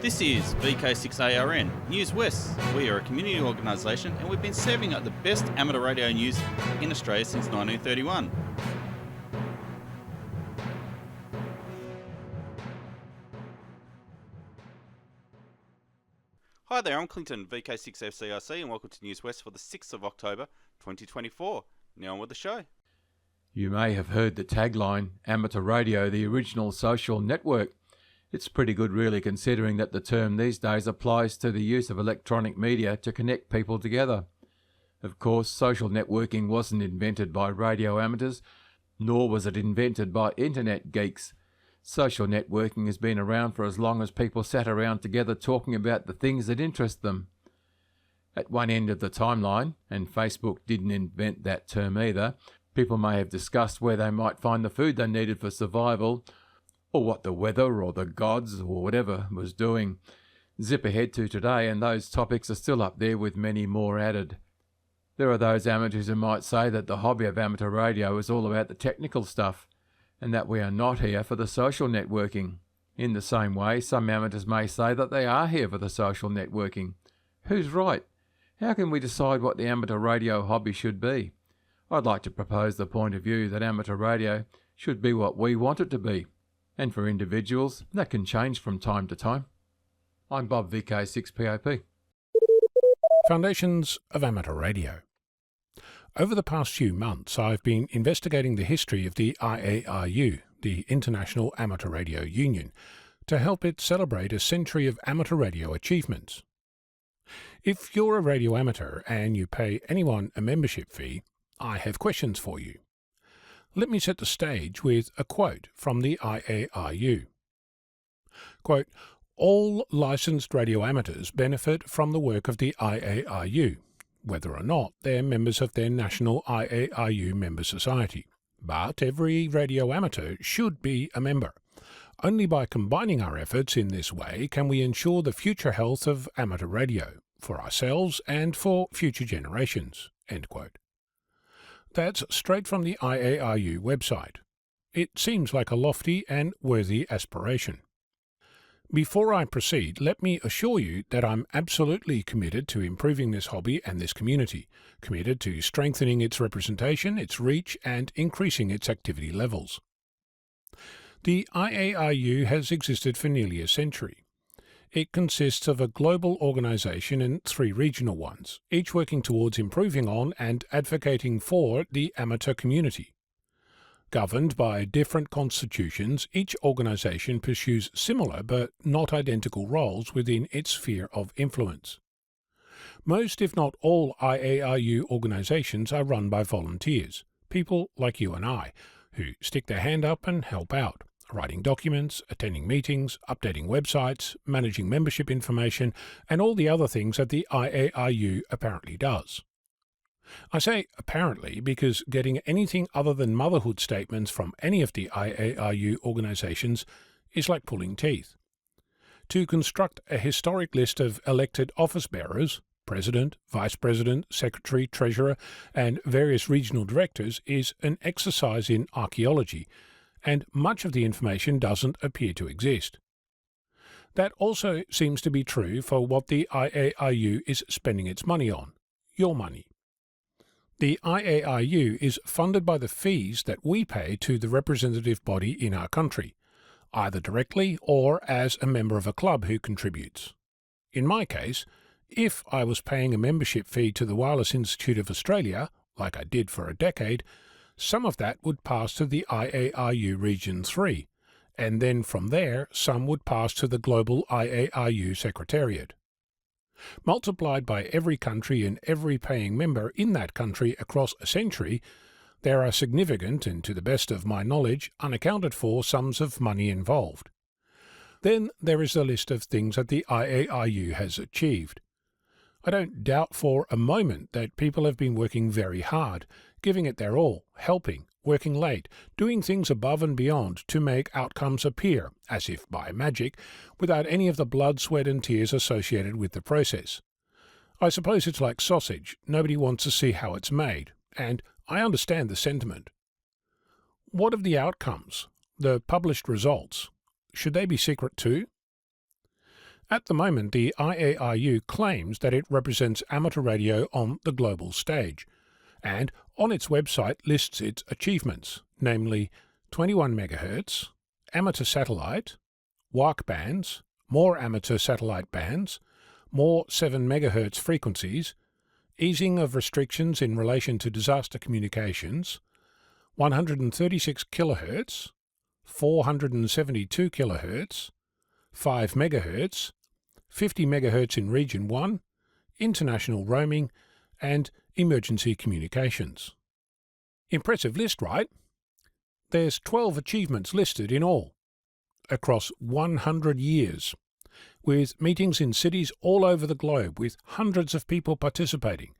This is VK6ARN, Newswest. We are a community organisation and we've been serving up the best amateur radio news in Australia since 1931. Hi there, I'm Clinton, VK6FCRC, and welcome to Newswest for the 6th of October 2024. Now on with the show. You may have heard the tagline, Amateur Radio, the original social network. It's pretty good really, considering that the term these days applies to the use of electronic media to connect people together. Of course, social networking wasn't invented by radio amateurs, nor was it invented by internet geeks. Social networking has been around for as long as people sat around together talking about the things that interest them. At one end of the timeline, and Facebook didn't invent that term either, people may have discussed where they might find the food they needed for survival, or what the weather or the gods or whatever was doing. Zip ahead to today and those topics are still up there with many more added. There are those amateurs who might say that the hobby of amateur radio is all about the technical stuff, and that we are not here for the social networking. In the same way, some amateurs may say that they are here for the social networking. Who's right? How can we decide what the amateur radio hobby should be? I'd like to propose the point of view that amateur radio should be what we want it to be. And for individuals, that can change from time to time. I'm Bob, VK6POP. Foundations of Amateur Radio. Over the past few months, I've been investigating the history of the IARU, the International Amateur Radio Union, to help it celebrate a century of amateur radio achievements. If you're a radio amateur and you pay anyone a membership fee, I have questions for you. Let me set the stage with a quote from the IARU. Quote, "All licensed radio amateurs benefit from the work of the IARU, whether or not they're members of their national IARU member society. But every radio amateur should be a member. Only by combining our efforts in this way can we ensure the future health of amateur radio, for ourselves and for future generations." End quote. That's straight from the IARU website. It seems like a lofty and worthy aspiration. Before I proceed, let me assure you that I'm absolutely committed to improving this hobby and this community, committed to strengthening its representation, its reach, and increasing its activity levels. The IARU has existed for nearly a century. It consists of a global organisation and 3 regional ones, each working towards improving on and advocating for the amateur community. Governed by different constitutions, each organisation pursues similar but not identical roles within its sphere of influence. Most, if not all, IARU organisations are run by volunteers, people like you and I, who stick their hand up and help out, writing documents, attending meetings, updating websites, managing membership information, and all the other things that the IARU apparently does. I say apparently because getting anything other than motherhood statements from any of the IARU organisations is like pulling teeth. To construct a historic list of elected office bearers, President, Vice President, Secretary, Treasurer, and various regional directors is an exercise in archaeology, and much of the information doesn't appear to exist. That also seems to be true for what the IARU is spending its money on, your money. The IARU is funded by the fees that we pay to the representative body in our country, either directly or as a member of a club who contributes. In my case, if I was paying a membership fee to the Wireless Institute of Australia, like I did for a decade, some of that would pass to the IARU Region 3, and then from there some would pass to the global IARU Secretariat. Multiplied by every country and every paying member in that country across a century, there are significant and, to the best of my knowledge, unaccounted for sums of money involved. Then there is the list of things that the IARU has achieved. I don't doubt for a moment that people have been working very hard, giving it their all, helping, working late, doing things above and beyond to make outcomes appear, as if by magic, without any of the blood, sweat and tears associated with the process. I suppose it's like sausage, nobody wants to see how it's made, and I understand the sentiment. What of the outcomes, the published results? Should they be secret too? At the moment, the IARU claims that it represents amateur radio on the global stage, and on its website lists its achievements, namely 21 MHz, amateur satellite, WARC bands, more amateur satellite bands, more 7 MHz frequencies, easing of restrictions in relation to disaster communications, 136 kHz, 472 kHz, 5 MHz, 50 MHz in Region 1, international roaming, and emergency communications. Impressive list, right? There's 12 achievements listed in all, across 100 years, with meetings in cities all over the globe with hundreds of people participating.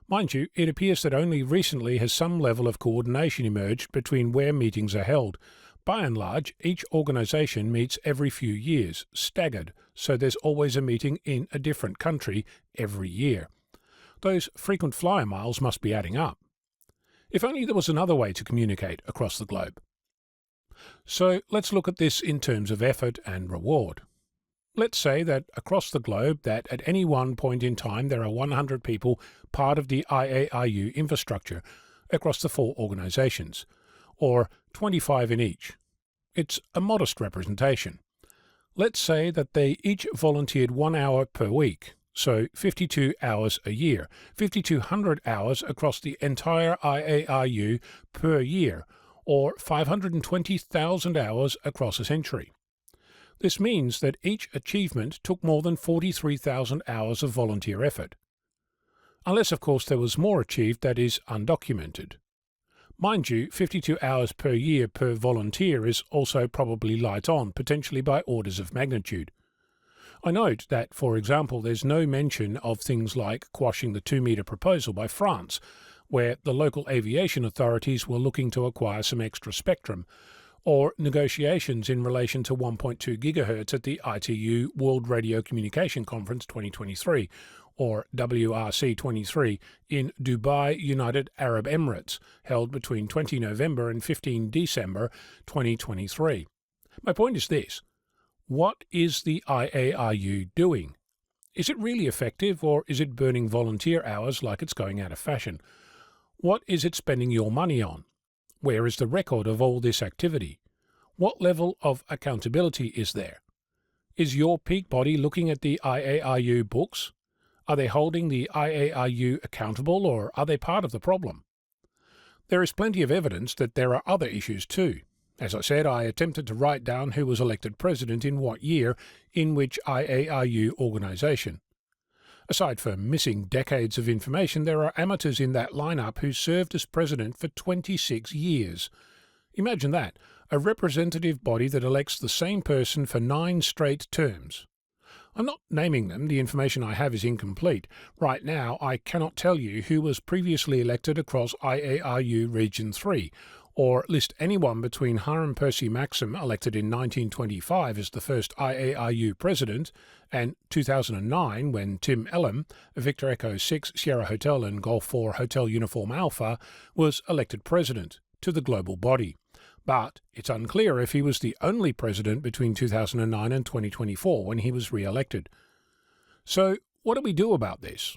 Mind you, it appears that only recently has some level of coordination emerged between where meetings are held. By and large, each organisation meets every few years, staggered, so there's always a meeting in a different country every year. Those frequent flyer miles must be adding up. If only there was another way to communicate across the globe. So let's look at this in terms of effort and reward. Let's say that across the globe that at any one point in time there are 100 people part of the IARU infrastructure across the 4 organisations, or 25 in each. It's a modest representation. Let's say that they each volunteered 1 hour per week, so 52 hours a year, 5,200 hours across the entire IARU per year, or 520,000 hours across a century. This means that each achievement took more than 43,000 hours of volunteer effort. Unless, of course, there was more achieved that is undocumented. Mind you, 52 hours per year per volunteer is also probably light on, potentially by orders of magnitude. I note that, for example, there's no mention of things like quashing the 2-metre proposal by France, where the local aviation authorities were looking to acquire some extra spectrum, or negotiations in relation to 1.2 GHz at the ITU World Radio Communication Conference 2023, or WRC23, in Dubai, United Arab Emirates, held between 20 November and 15 December 2023. My point is this: what is the IARU doing? Is it really effective, or is it burning volunteer hours like it's going out of fashion? What is it spending your money on? Where is the record of all this activity? What level of accountability is there? Is your peak body looking at the IARU books? Are they holding the IARU accountable, or are they part of the problem? There is plenty of evidence that there are other issues too. As I said, I attempted to write down who was elected president in what year, in which IARU organisation. Aside from missing decades of information, there are amateurs in that lineup who served as president for 26 years. Imagine that, a representative body that elects the same person for 9 straight terms. I'm not naming them, the information I have is incomplete. Right now, I cannot tell you who was previously elected across IARU Region 3, or list anyone between Hiram Percy Maxim, elected in 1925 as the first IARU president, and 2009 when Tim Elam, Victor Echo 6 Sierra Hotel and Golf 4 Hotel Uniform Alpha, was elected president to the global body. But it's unclear if he was the only president between 2009 and 2024 when he was re-elected. So what do we do about this?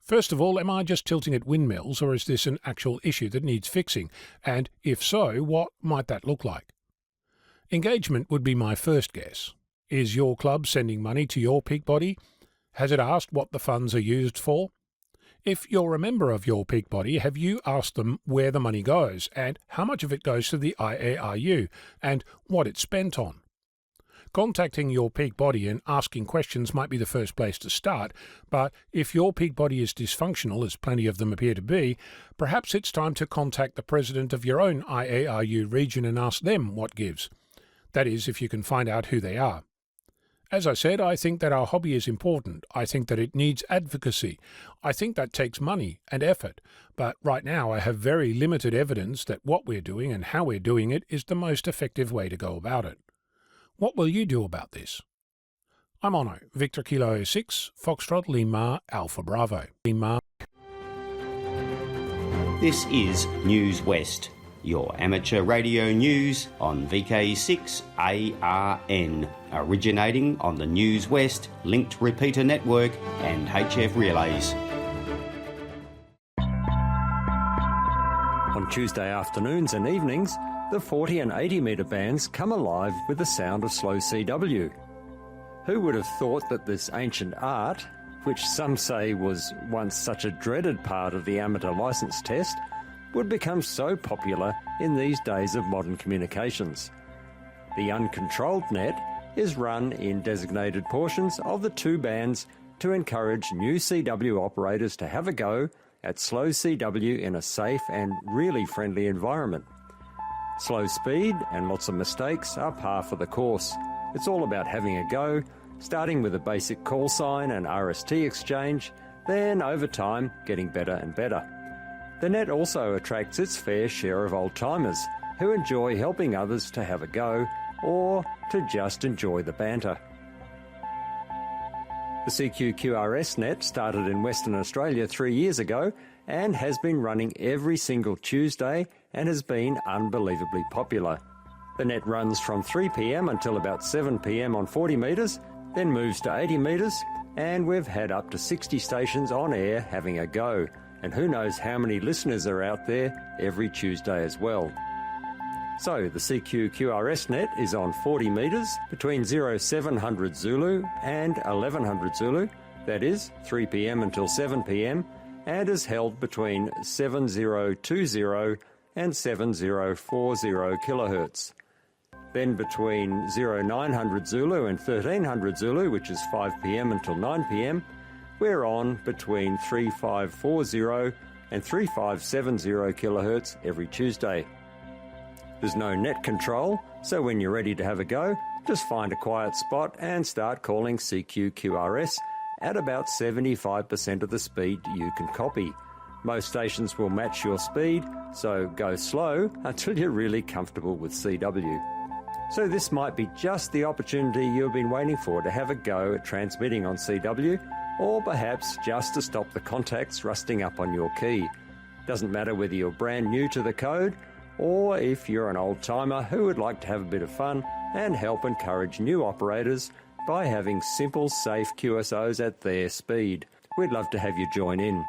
First of all, am I just tilting at windmills, or is this an actual issue that needs fixing? And if so, what might that look like? Engagement would be my first guess. Is your club sending money to your peak body? Has it asked what the funds are used for? If you're a member of your peak body, have you asked them where the money goes, and how much of it goes to the IARU, and what it's spent on? Contacting your peak body and asking questions might be the first place to start, but if your peak body is dysfunctional, as plenty of them appear to be, perhaps it's time to contact the president of your own IARU region and ask them what gives. That is, if you can find out who they are. As I said, I think that our hobby is important. I think that it needs advocacy. I think that takes money and effort. But right now I have very limited evidence that what we're doing and how we're doing it is the most effective way to go about it. What will you do about this? I'm Ono, Victor Kilo 6, Foxtrot Lima Alpha Bravo. This is Newswest, your amateur radio news on VK6ARN. originating on the Newswest linked repeater network and HF relays. On Tuesday afternoons and evenings, the 40 and 80 metre bands come alive with the sound of slow CW. Who would have thought that this ancient art, which some say was once such a dreaded part of the amateur licence test, would become so popular in these days of modern communications? The uncontrolled net is run in designated portions of the two bands to encourage new CW operators to have a go at slow CW in a safe and really friendly environment. Slow speed and lots of mistakes are par for the course. It's all about having a go, starting with a basic call sign and RST exchange, then over time getting better and better. The net also attracts its fair share of old-timers who enjoy helping others to have a go or to just enjoy the banter. The CQ-QRS net started in Western Australia 3 years ago and has been running every single Tuesday and has been unbelievably popular. The net runs from 3 p.m. until about 7 p.m. on 40 metres, then moves to 80 metres, and we've had up to 60 stations on air having a go, and who knows how many listeners are out there every Tuesday as well. So the CQ-QRS net is on 40 metres between 0700 Zulu and 1100 Zulu, that is 3 p.m. until 7 p.m, and is held between 7020 and 7040 kHz. Then between 0900 Zulu and 1300 Zulu, which is 5 p.m. until 9 p.m, we're on between 3540 and 3570 kHz every Tuesday. There's no net control, so when you're ready to have a go, just find a quiet spot and start calling CQ-QRS at about 75% of the speed you can copy. Most stations will match your speed, so go slow until you're really comfortable with CW. So this might be just the opportunity you've been waiting for to have a go at transmitting on CW, or perhaps just to stop the contacts rusting up on your key. Doesn't matter whether you're brand new to the code, or if you're an old-timer who would like to have a bit of fun and help encourage new operators by having simple, safe QSOs at their speed. We'd love to have you join in.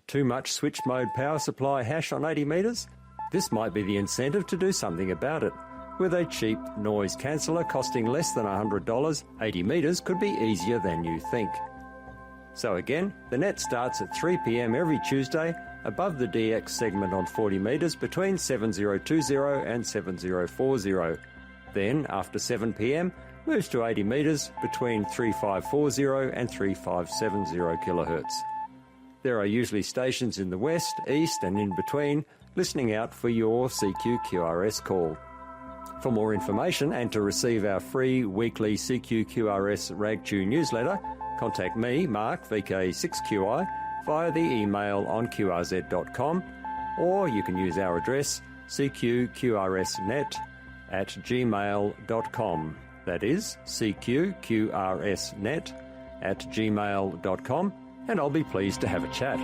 Too much switch mode power supply hash on 80 metres? This might be the incentive to do something about it. With a cheap noise canceller costing less than $100, 80 metres could be easier than you think. So again, the net starts at 3 p.m. every Tuesday above the DX segment on 40 metres between 7020 and 7040. Then, after 7 p.m, moves to 80 metres between 3540 and 3570 kHz. There are usually stations in the west, east and in between listening out for your CQ-QRS call. For more information and to receive our free weekly CQ-QRS RagTune newsletter, contact me, Mark, VK6QI, via the email on qrz.com, or you can use our address cqqrsnet@gmail.com. That is cqqrsnet@gmail.com, and I'll be pleased to have a chat.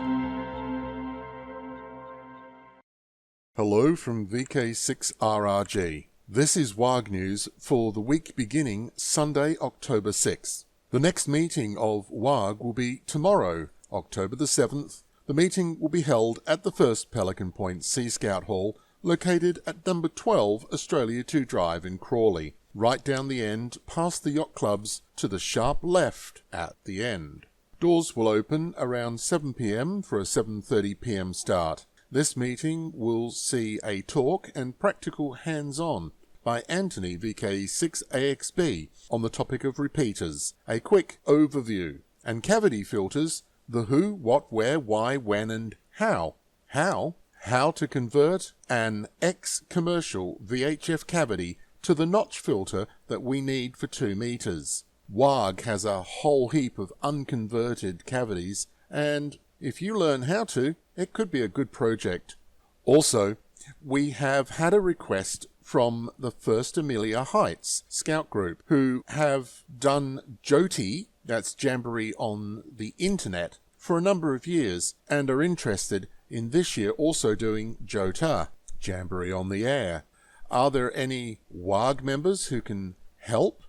Hello from VK6RRG. This is WAG News for the week beginning Sunday, October 6th. The next meeting of WAG will be tomorrow, October the 7th. The meeting will be held at the First Pelican Point Sea Scout Hall, located at number 12 Australia 2 Drive in Crawley, right down the end past the yacht clubs to the sharp left at the end. Doors will open around 7 p.m. for a 7:30 p.m. start. This meeting will see a talk and practical hands-on by Anthony VK6AXB on the topic of repeaters, a quick overview, and cavity filters, the who, what, where, why, when and how. How to convert an ex-commercial VHF cavity to the notch filter that we need for 2 meters. WAG has a whole heap of unconverted cavities, and if you learn how to, it could be a good project. Also, we have had a request from the First Amelia Heights Scout Group, who have done JOTI, that's Jamboree on the Internet, for a number of years, and are interested in this year also doing JOTA, Jamboree on the Air. Are there any WAG members who can help?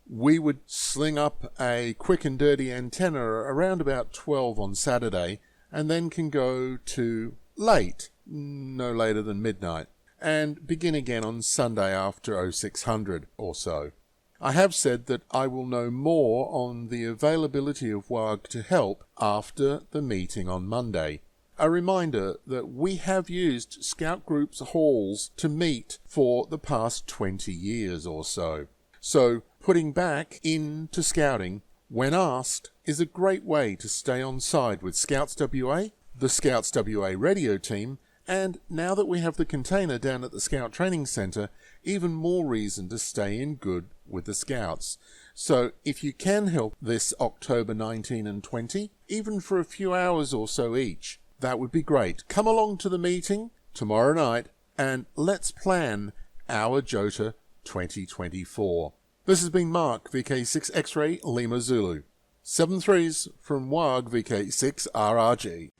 we would sling up a quick and dirty antenna around about 12 on Saturday, and then can go to late, no later than midnight, and begin again on Sunday after 0600 or so. I have said that I will know more on the availability of WAG to help after the meeting on Monday. A reminder that we have used Scout Group's halls to meet for the past 20 years or so. So putting back into scouting when asked is a great way to stay on side with Scouts WA, the Scouts WA radio team, and now that we have the container down at the Scout Training Centre, even more reason to stay in good with the Scouts. So if you can help this October 19 and 20, even for a few hours or so each, that would be great. Come along to the meeting tomorrow night and let's plan our Jota 2024. This has been Mark, VK6 X-Ray Lima Zulu. 7-3s from WAG VK6 RRG.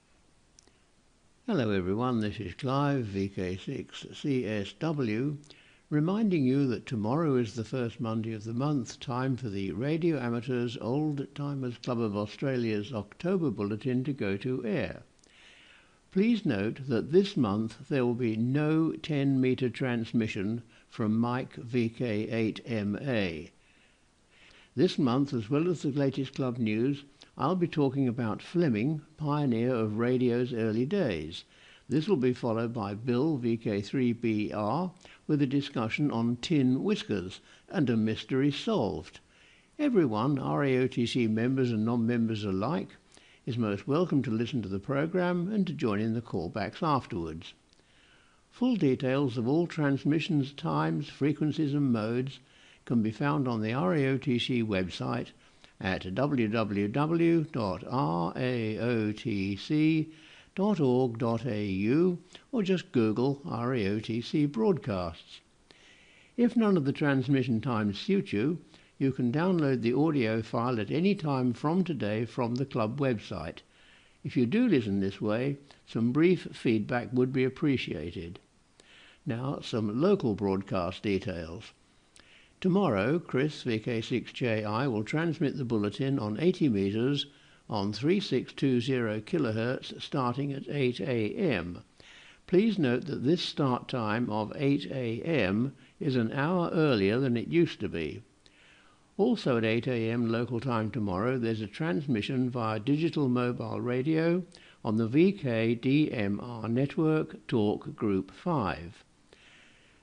Hello everyone, this is Clive, VK6 CSW, reminding you that tomorrow is the first Monday of the month, time for the Radio Amateurs Old Timers Club of Australia's October Bulletin to go to air. Please note that this month there will be no 10-metre transmission from Mike VK8MA. This month, as well as the latest club news, I'll be talking about Fleming, pioneer of radio's early days. This will be followed by Bill VK3BR with a discussion on tin whiskers and a mystery solved. Everyone, RAOTC members and non-members alike, is most welcome to listen to the programme and to join in the callbacks afterwards. Full details of all transmissions, times, frequencies and modes can be found on the RAOTC website at www.raotc.org.au or just Google RAOTC broadcasts. If none of the transmission times suit you, you can download the audio file at any time from today from the club website. If you do listen this way, some brief feedback would be appreciated. Now, some local broadcast details. Tomorrow, Chris, VK6JI, will transmit the bulletin on 80 metres on 3620 kHz starting at 8 a.m. Please note that this start time of 8 a.m. is an hour earlier than it used to be. Also at 8 a.m. local time tomorrow, there's a transmission via digital mobile radio on the VK-DMR network Talk Group 5.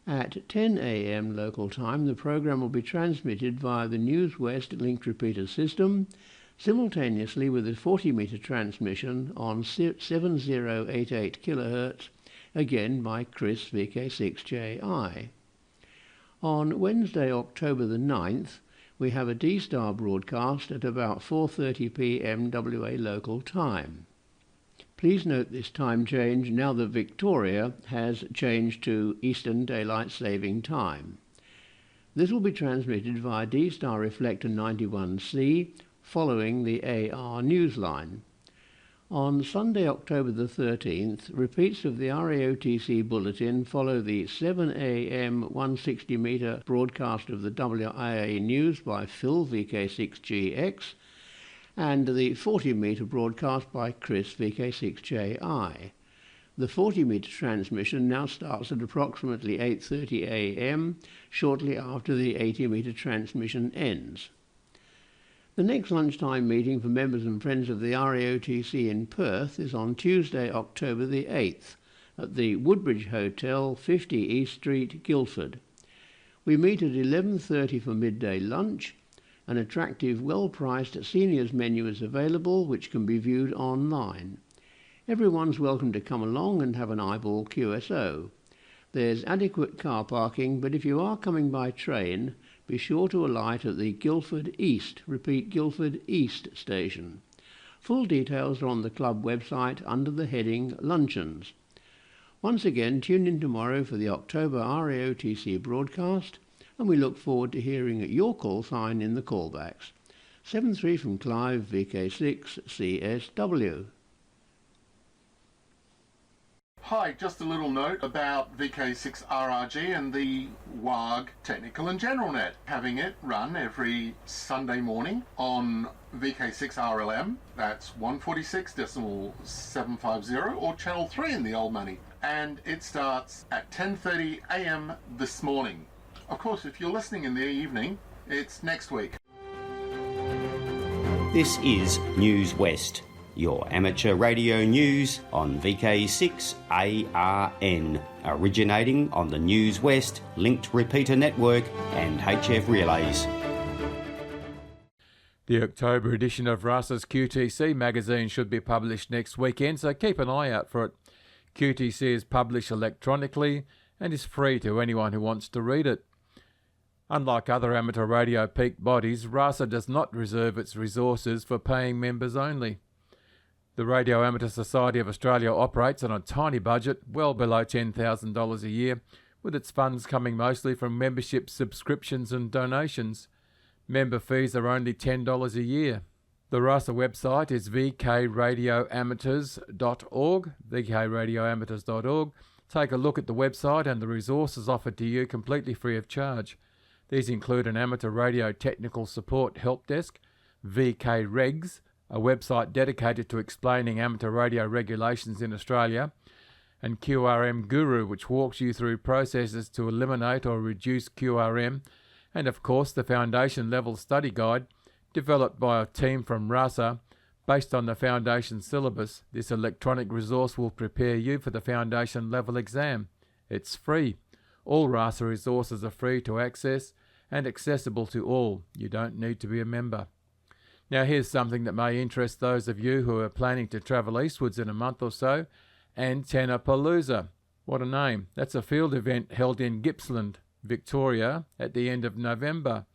At 10 a.m. local time, the program will be transmitted via the Newswest linked repeater system, simultaneously with a 40-metre transmission on 7088 kHz, again by Chris VK6JI. On Wednesday, October the 9th, we have a D-Star broadcast at about 4:30 p.m. WA local time. Please note this time change now that Victoria has changed to Eastern Daylight Saving Time. This will be transmitted via D-Star Reflector 91C following the AR Newsline. On Sunday, October the 13th, repeats of the RAOTC Bulletin follow the 7 a.m. 160 metre broadcast of the WIA News by Phil VK6GX and the 40-metre broadcast by Chris VK6JI. The 40-metre transmission now starts at approximately 8:30 a.m. shortly after the 80-metre transmission ends. The next lunchtime meeting for members and friends of the RAOTC in Perth is on Tuesday, October the 8th at the Woodbridge Hotel, 50 East Street, Guildford. We meet at 11:30 for midday lunch. An attractive, well-priced seniors menu is available, which can be viewed online. Everyone's welcome to come along and have an eyeball QSO. There's adequate car parking, but if you are coming by train, be sure to alight at the Guildford East, repeat Guildford East station. Full details are on the club website under the heading Luncheons. Once again, tune in tomorrow for the October RAOTC broadcast, and we look forward to hearing your call sign in the callbacks. 7-3 from Clive, VK6 CSW. Hi, just a little note about VK6RRG and the WAG Technical and General Net. Having it run every Sunday morning on VK6RLM, that's 146.750, or Channel 3 in the old money. And it starts at 10:30 a.m. this morning. Of course, if you're listening in the evening, it's next week. This is Newswest, your amateur radio news on VK6ARN, originating on the Newswest linked repeater network and HF relays. The October edition of RASA's QTC magazine should be published next weekend, so keep an eye out for it. QTC is published electronically and is free to anyone who wants to read it. Unlike other amateur radio peak bodies, RASA does not reserve its resources for paying members only. The Radio Amateur Society of Australia operates on a tiny budget, well below $10,000 a year, with its funds coming mostly from membership subscriptions and donations. Member fees are only $10 a year. The RASA website is vkradioamateurs.org, vkradioamateurs.org. Take a look at the website and the resources offered to you completely free of charge. These include an amateur radio technical support help desk, VK Regs, a website dedicated to explaining amateur radio regulations in Australia, and QRM Guru, which walks you through processes to eliminate or reduce QRM, and of course the Foundation Level Study Guide, developed by a team from RASA. Based on the Foundation syllabus, this electronic resource will prepare you for the Foundation Level exam. It's free. All RASA resources are free to access and accessible to all. You don't need to be a member. Now here's something that may interest those of you who are planning to travel eastwards in a month or so. Antennapalooza. What a name. That's a field event held in Gippsland, Victoria, at the end of November.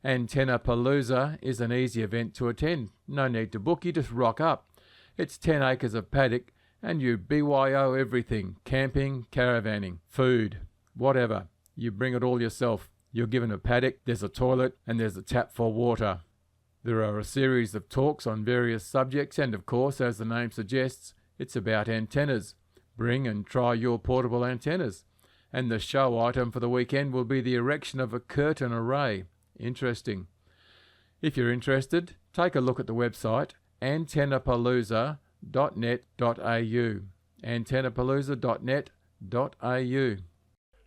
Antennapalooza is an easy event to attend. No need to book, you just rock up. It's 10 acres of paddock and you BYO everything. Camping, caravanning, food, whatever. You bring it all yourself. You're given a paddock, there's a toilet, and there's a tap for water. There are a series of talks on various subjects, and of course, as the name suggests, it's about antennas. Bring and try your portable antennas. And the show item for the weekend will be the erection of a curtain array. Interesting. If you're interested, take a look at the website antennapalooza.net.au. antennapalooza.net.au.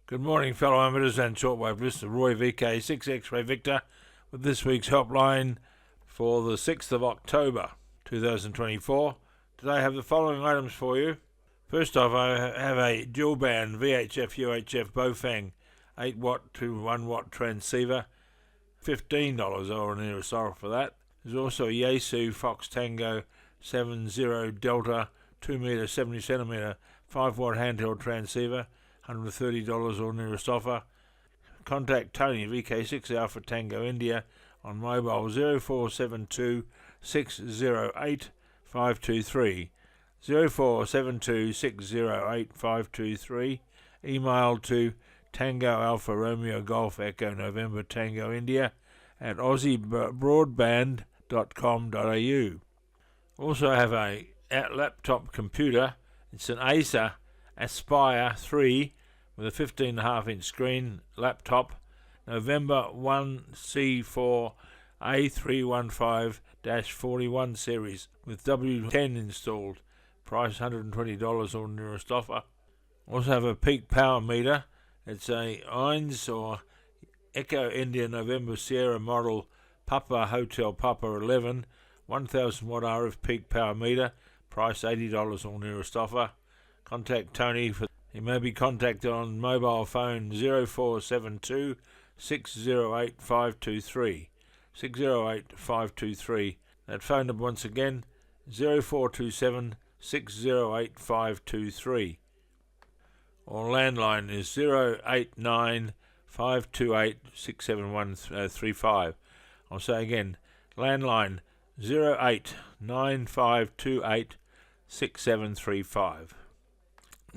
Good morning, fellow amateurs and shortwave listener. Roy VK6 X-Ray Victor with this week's helpline for the 6th of October 2024. Today I have the following items for you. First off, I have a dual band VHF UHF Bofang 8 watt to 1 watt transceiver. $15 or nearest offer for that. There's also a Yaesu Fox Tango 70 Delta 2 meter 70 centimeter 5 watt handheld transceiver. $130 or nearest offer. Contact Tony VK6 Alpha Tango India on mobile 0472 608 523. 0472 608 523. Email to Tango Alpha Romeo Golf Echo November Tango India at aussiebroadband.com.au. Also have a laptop computer. It's an Acer Aspire 3 with a 15.5-inch screen laptop, November 1C4 A315-41 series with W10 installed, price $120 or nearest offer. Also have a peak power meter. It's a Ines or Echo India November Sierra model Papa Hotel Papa 11, 1000 watt RF peak power meter, price $80 or nearest offer. Contact Tony. He may be contacted on mobile phone 0472 608 523. 608 523. That phone number once again 0427 608 523. Or landline is 089 528 67135. I'll say again, landline 089 528 6735.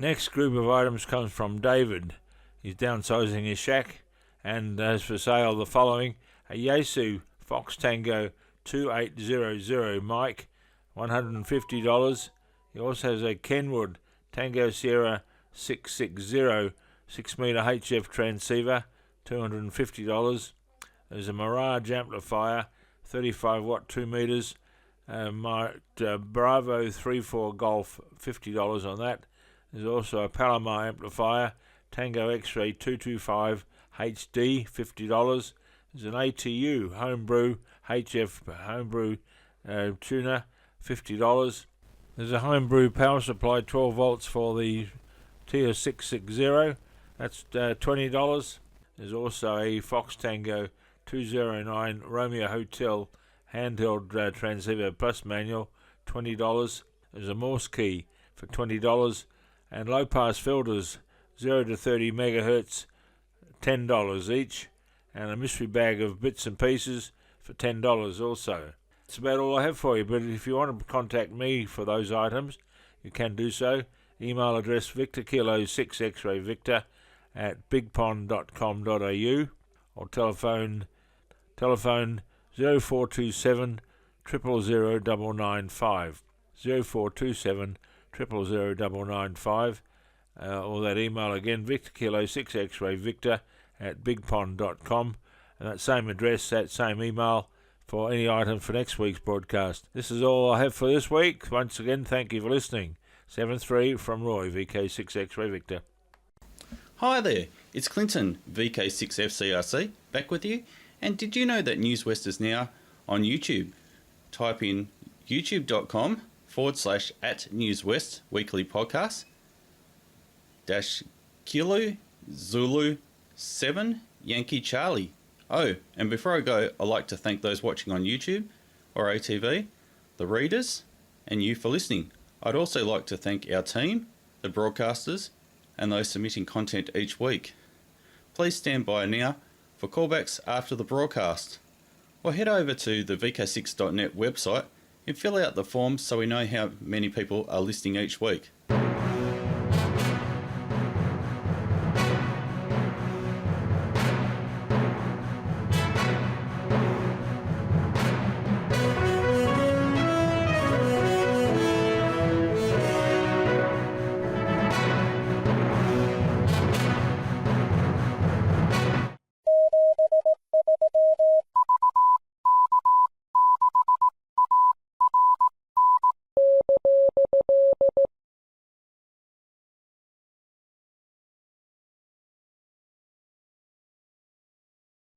Next group of items comes from David. He's downsizing his shack and has for sale the following: a Yaesu Fox Tango 2800 mic, $150. He also has a Kenwood Tango Sierra 660 6-metre HF transceiver, $250. There's a Mirage amplifier, 35 watt, 2 metres. Bravo 34 Golf, $50 on that. There's also a Palomar amplifier, Tango X-Ray 225 HD, $50. There's an ATU homebrew HF homebrew tuner, $50. There's a homebrew power supply 12 volts for the TIA660, that's $20. There's also a Fox Tango 209 Romeo Hotel handheld transceiver plus manual, $20. There's a Morse key for $20, and low pass filters 0 to 30 megahertz, $10 each, and a mystery bag of bits and pieces for $10 also. That's about all I have for you, but if you want to contact me for those items, you can do so. Email address Victor Kilo 6 X-Ray Victor at bigpond.com.au, or telephone 0427 000 995, 0427 000 995, or that email again, Victor Kilo 6 X-Ray Victor at bigpond.com, and that same address, that same email for any item for next week's broadcast. This is all I have for this week. Once again, thank you for listening. 7-3 from Roy, VK6 X-Ray Victor. Hi there, it's Clinton, VK6FCRC, back with you. And did you know that Newswest is now on YouTube? Type in youtube.com/@Newswest weekly podcast Kilo Zulu 7 Yankee Charlie. Oh, and before I go, I'd like to thank those watching on YouTube or ATV, the readers, and you for listening. I'd also like to thank our team, the broadcasters, and those submitting content each week. Please stand by now for callbacks after the broadcast, or head over to the VK6.net website and fill out the forms so we know how many people are listening each week.